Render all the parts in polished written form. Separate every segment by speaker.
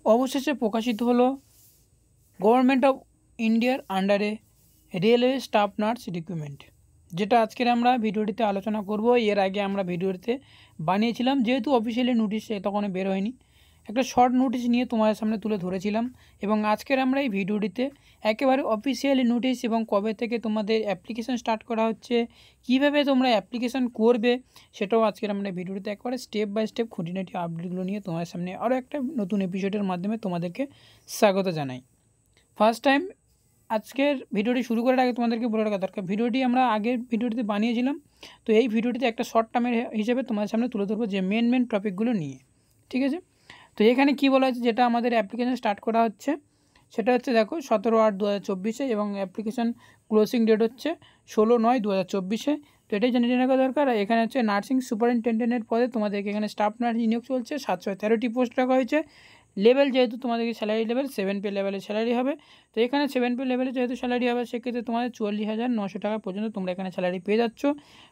Speaker 1: অবশেষে প্রকাশিত হলো গভর্নমেন্ট অফ ইন্ডিয়ার আন্ডারে রেলওয়ে স্টাফ নার্স রিক্রুটমেন্ট, যেটা আজকের আমরা ভিডিওটিতে আলোচনা করব। এর আগে আমরা ভিডিওতে বানিয়েছিলাম, যেহেতু অফিসিয়ালি নোটিশ তখন বের হয়নি, একটা শর্ট নোটিশ নিয়ে তোমাদের সামনে তুলে ধরেছিলাম। এবং আজকের আমরা এই ভিডিওটিতে একেবারে অফিসিয়ালি নোটিশ এবং কবে থেকে তোমাদের অ্যাপ্লিকেশন স্টার্ট করা হচ্ছে, কিভাবে তোমরা অ্যাপ্লিকেশন করবে, সেটাও আজকের আমরা ভিডিওটিতে একেবারে স্টেপ বাই স্টেপ খুঁটিনাটি আপডেটগুলো নিয়ে তোমাদের সামনে আরও একটা নতুন এপিসোডের মাধ্যমে তোমাদেরকে স্বাগত জানাই। ফার্স্ট টাইম আজকের ভিডিওটি শুরু করার আগে তোমাদেরকে বলে রাখা দরকার, ভিডিওটি আমরা আগের ভিডিওটিতে বানিয়েছিলাম, তো এই ভিডিওটিতে একটা শর্ট টার্মের হিসেবে তোমাদের সামনে তুলে ধরবো যে মেন টপিকগুলো নিয়ে, ঠিক আছে। তো এখানে কি বলা হচ্ছে, যেটা আমাদের অ্যাপ্লিকেশন স্টার্ট করা হচ্ছে সেটা হচ্ছে দেখো 17/8/2024 এবং অ্যাপ্লিকেশন ক্লোজিং ডেট হচ্ছে 16/9/2024। তো এটাই জেনে রাখা দরকার। এখানে হচ্ছে নার্সিং সুপারিনটেন্ডেন্টের পদে তোমাদেরকে এখানে স্টাফ নার্স নিয়োগ চলছে, 713টি পোস্ট রাখা হয়েছে। লেভেল যেহেতু তোমাদেরকে স্যালারি লেভেল 7 পে লেভেলের স্যালারি হবে, তো এখানে 7 পে লেভেলে যেহেতু স্যালারি হবে সেক্ষেত্রে তোমাদের 44,900 টাকা পর্যন্ত তোমরা এখানে স্যালারি পেয়ে যাচ্ছ।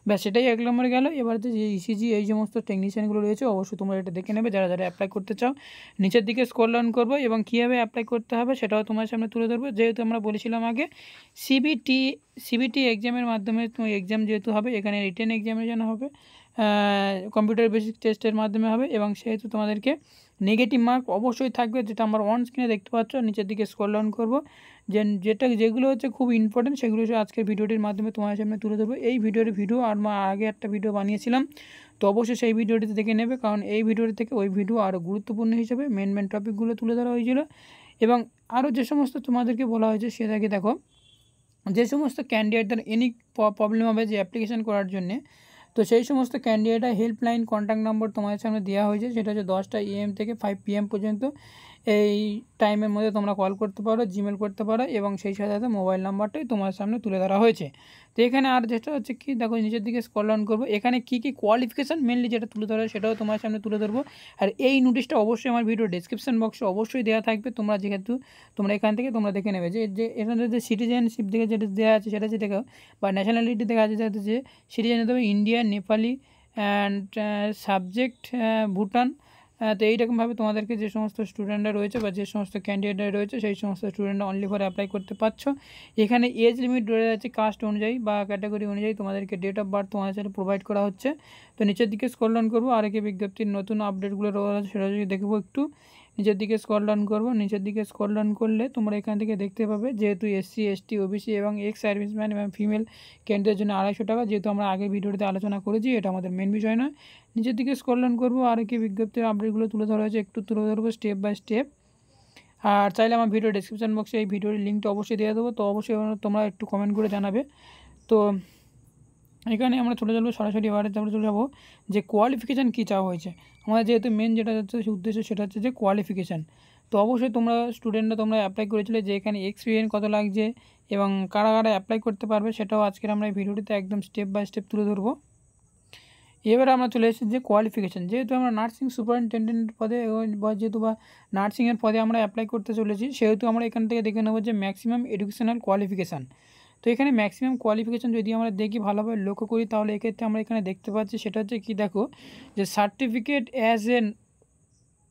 Speaker 1: ব্যাস সেটাই 1 নম্বরে গেল। এবার যে ইসিজি এই সমস্ত টেকনিশিয়ানগুলো রয়েছে অবশ্যই তোমরা এটা দেখে নেবে যারা যারা অ্যাপ্লাই করতে চাও। নিচের দিকে স্ক্রল ডাউন করবো এবং কীভাবে অ্যাপ্লাই করতে হবে সেটাও তোমার সামনে তুলে ধরবো। যেহেতু আমরা বলেছিলাম আগে সিবিটি এক্সামের মাধ্যমে তোমার এক্সাম যেহেতু হবে, এখানে রিটেন এক্সামের জন্য হবে, কম্পিউটার বেসিক টেস্টের মাধ্যমে হবে এবং সেহেতু তোমাদেরকে নেগেটিভ মার্ক অবশ্যই থাকবে, যেটা আমরা অন স্ক্রিনে দেখতে পাচ্ছ। নিচের দিকে স্ক্রল ডাউন করবো, যেগুলো হচ্ছে খুব ইম্পর্টেন্ট সেগুলো হচ্ছে আজকের ভিডিওটির মাধ্যমে তোমার সামনে তুলে ধরবো। এই ভিডিও আর আগে একটা ভিডিও বানিয়েছিলাম, তো অবশ্যই সেই ভিডিওটিতে দেখে নেবে, কারণ এই ভিডিওটি থেকে ওই ভিডিও আরও গুরুত্বপূর্ণ হিসেবে মেন টপিকগুলো তুলে ধরা হয়েছিল। এবং আরও যে সমস্ত তোমাদেরকে বলা হয়েছে সেটাকে দেখো, যে সমস্ত ক্যান্ডিডেটদের এনি প্রবলেম হবে যে অ্যাপ্লিকেশান করার জন্যে, তো সেই সমস্ত ক্যান্ডিডেটের হেল্পলাইন কন্ট্যাক্ট নম্বর তোমাদের সামনে দেওয়া হয়েছে। সেটা হচ্ছে 10টা AM থেকে 5 PM পর্যন্ত। এই টাইমের মধ্যে তোমরা কল করতে পারো, জিমেল করতে পারো এবং সেই সাথে সাথে মোবাইল নাম্বারটাই তোমার সামনে তুলে ধরা হয়েছে। তো এখানে আর যেটা হচ্ছে কি দেখো, নিচের দিকে স্ক্রল ডাউন করবো, এখানে কী কোয়ালিফিকেশান মেনলি যেটা তুলে ধরা সেটাও তোমার সামনে তুলে ধরবো। আর এই নোটিশটা অবশ্যই আমার ভিডিও ডেসক্রিপশন বক্সে অবশ্যই দেওয়া থাকবে, তোমরা যেহেতু তোমরা এখান থেকে তোমরা দেখে নেবে যে এখানে যে সিটিজেনশিপ দিকে যেটা দেওয়া আছে সেটা হচ্ছে দেখো, বা ন্যাশনালিটি দেখা আছে যেটা যে সিটিজেন হতে হবে India, Nepali and subject Bhutan. তো এইরকমভাবে তোমাদেরকে যে সমস্ত স্টুডেন্টরা রয়েছে বা যে সমস্ত ক্যান্ডিডেটরা রয়েছে সেই সমস্ত স্টুডেন্টরা অনলি ফর অ্যাপ্লাই করতে পারছো। এখানে এজ লিমিট রয়ে যাচ্ছে কাস্ট অনুযায়ী বা ক্যাটাগরি অনুযায়ী, তোমাদেরকে ডেট অফ বার্থ তোমাদের সাথে প্রোভাইড করা হচ্ছে। তো নিচের দিকে স্ক্রল ডাউন করবো, আর কি বিজ্ঞপ্তির নতুন আপডেটগুলো রয়েছে সেটা যদি দেখবো একটু। নিচের দিকে স্ক্রল ডাউন করবো, নিচের দিকে স্ক্রল ডাউন করলে তোমরা এখান থেকে দেখতে পাবে যেহেতু SC ST OBC এবং এক্স সার্ভিসম্যান এবং ফিমেল ক্যান্ডিডেটের জন্য 250 টাকা, যেহেতু আমরা আগের ভিডিওতে আলোচনা করেছি, এটা আমাদের মেন বিষয় নয়। নিচের দিকে স্ক্রল ডাউন করবো, আর কি বিজ্ঞপ্তির আপডেটগুলো তুলে ধরা হয়েছে একটু তুলে ধরবো স্টেপ বাই স্টেপ। আর চাইলে আমার ভিডিও ডেসক্রিপশন বক্সে এই ভিডিওর লিঙ্কটা অবশ্যই দিয়ে দেবো, তো অবশ্যই তোমরা একটু কমেন্ট করে জানাবে। তো এখানে আমরা চলে যাবো সরাসরি, এবারে আমরা চলে যাবো যে কোয়ালিফিকেশান কী চাওয়া হয়েছে। আমাদের যেহেতু মেন যেটা হচ্ছে উদ্দেশ্য সেটা হচ্ছে যে কোয়ালিফিকেশান। তো অবশ্যই তোমরা স্টুডেন্টরা তোমরা অ্যাপ্লাই করেছিলে যে এখানে এক্সপিরিয়েন্স কত লাগছে এবং কারা কারা অ্যাপ্লাই করতে পারবে সেটাও আজকের আমরা এই ভিডিওটিতে একদম স্টেপ বাই স্টেপ তুলে ধরবো। এবারে আমরা চলে এসেছি যে কোয়ালিফিকেশান, যেহেতু আমরা নার্সিং সুপারিনটেন্ডেন্ট পদে যেহেতু বা নার্সিংয়ের পদে আমরা অ্যাপ্লাই করতে চলেছি, সেহেতু আমরা এখান থেকে দেখে নেবো যে ম্যাক্সিমাম এডুকেশনাল কোয়ালিফিকেশান। তো এখানে ম্যাক্সিমাম কোয়ালিফিকেশান যদি আমরা দেখি ভালোভাবে লক্ষ্য করি, তাহলে এক্ষেত্রে আমরা এখানে দেখতে পাচ্ছি সেটা হচ্ছে কি দেখো, যে certificate as a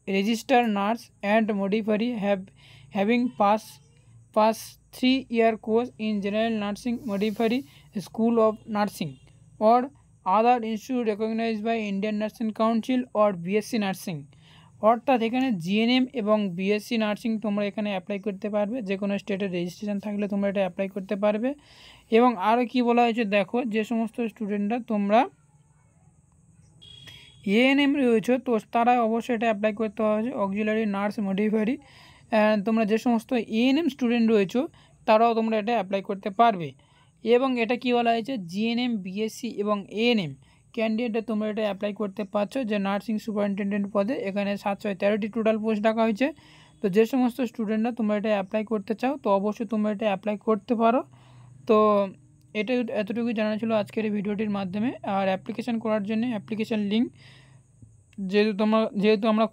Speaker 1: register nurse and midwifery having pass 3-year course in general nursing midwifery school of nursing or other institute recognised by Indian nursing council or BSc nursing. অর্থাৎ এখানে GNM এবং BSc নার্সিং তোমরা এখানে apply করতে পারবে, যে কোনো স্টেটের রেজিস্ট্রেশন থাকলে তোমরা এটা অ্যাপ্লাই করতে পারবে। এবং আরও কি বলা হয়েছে দেখো, যে সমস্ত স্টুডেন্টরা তোমরা ANM রয়েছে তো তারা অবশ্যই এটা অ্যাপ্লাই করতে হবে, অক্সিলারি নার্স মডিফারি। তোমরা যে সমস্ত ANM স্টুডেন্ট রয়েছে তারাও তোমরা এটা অ্যাপ্লাই করতে পারবে। এবং এটা কি বলা হয়েছে, GNM BSc এবং ANM ক্যান্ডিডেটে তোমরা এটা অ্যাপ্লাই করতে পারছো যে নার্সিং সুপারিনটেন্ডেন্ট পদে। এখানে 713টি টোটাল পোস্ট ডাকা হয়েছে। তো যে সমস্ত স্টুডেন্টরা তোমরা এটা অ্যাপ্লাই করতে চাও তো অবশ্যই তোমরা এটা অ্যাপ্লাই করতে পারো। তো এটা এতটুকুই জানা ছিল আজকের এই ভিডিওটির মাধ্যমে। আর অ্যাপ্লিকেশান করার জন্য অ্যাপ্লিকেশান লিঙ্ক যেহেতু আমরা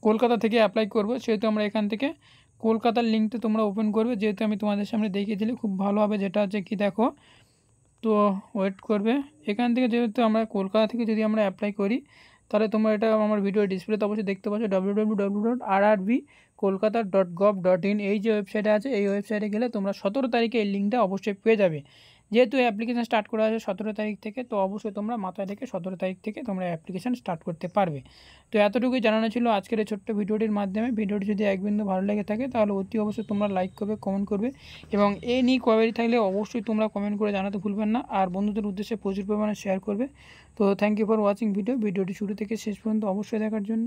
Speaker 1: কলকাতা থেকে অ্যাপ্লাই করব, সেহেতু আমরা এখান থেকে কলকাতার লিঙ্কটা তোমরা ওপেন করবে। যেহেতু আমি তোমাদের সামনে দেখিয়ে দিলে খুব ভালো হবে, যেটা হচ্ছে কি দেখো, তো ওয়েট করবে। এখান থেকে যেহেতু আমরা কলকাতা থেকে যদি আমরা অ্যাপ্লাই করি তাহলে তোমরা এটা আমার ভিডিও ডিসপ্লেতে অবশ্যই দেখতে পাচ্ছ www.rrbkolkata.gov.in এই যে ওয়েবসাইট আছে, এই ওয়েবসাইটে গেলে তোমরা 17 তারিখে এই লিঙ্কটা অবশ্যই পেয়ে যাবে। যেহেতু অ্যাপ্লিকেশান স্টার্ট করা আছে 17 তারিখ থেকে, তো অবশ্যই তোমরা মাথায় রেখে 17 তারিখ থেকে তোমরা অ্যাপ্লিকেশান স্টার্ট করতে পারবে। তো এতটুকুই জানানো ছিল আজকের এই ছোট্ট ভিডিওটির মাধ্যমে। ভিডিওটি যদি এক বিন্দু ভালো লেগে থাকে তাহলে অতি অবশ্যই তোমরা লাইক করবে, কমেন্ট করবে এবং এই নিয়ে কোয়ারি থাকলে অবশ্যই তোমরা কমেন্ট করে জানাতে ভুলবেন না। আর বন্ধুদের উদ্দেশ্যে প্রচুর পরিমাণে শেয়ার করবে। তো থ্যাংক ইউ ফর ওয়াচিং ভিডিওটি শুরু থেকে শেষ পর্যন্ত অবশ্যই দেখার জন্য।